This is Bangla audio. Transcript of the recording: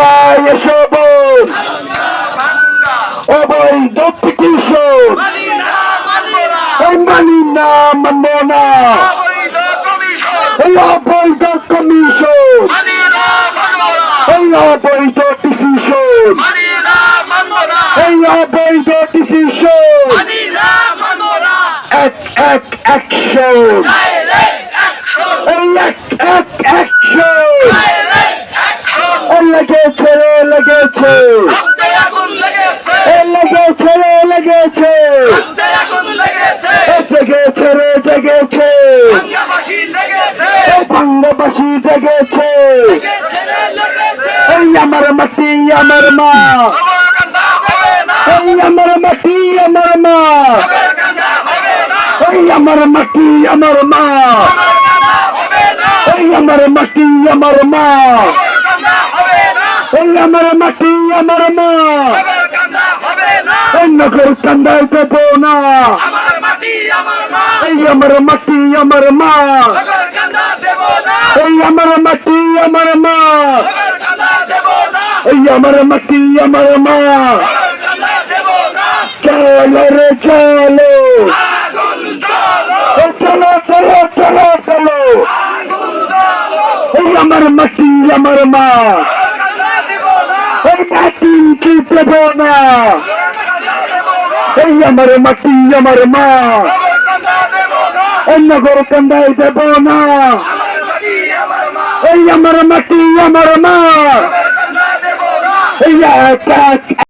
ভাই এসো বোন, অবৈধ পিটিশন এই মানি না, মানব না, এই অবৈধ কমিশন, এই অবৈধ ডিসিশন, এই অবৈধ ডিসিশন, এক এক অ্যাকশন, এই এক এক অ্যাকশন, লেগেছে রে লেগেছে, লেগেছে রে লেগেছে, জেগেছে রে জেগেছে, ভাঙ্গাবাসী জেগেছে, এই আমার মাটি আমার মা, এই আমার মাটি আমার মা, এই আমার মাটি আমার মা, এই আমার মাটি আমার মা, এই আমার মাটি আমার মা, এই নগর কান্দায় দেব না, এই আমার মাটি আমার মা, এই আমার মাটি আমার মা, এই আমার মাটি আমার মা, চলো রে চলো, চলো চলো চলো চলো, এই আমার মাটি আমার মা, এই মাটি কি দেব না, এই আমার মাটি আমার মা, এই নগর কান্দায় দেব না, এই আমার মাটি আমার মা, এই এক এক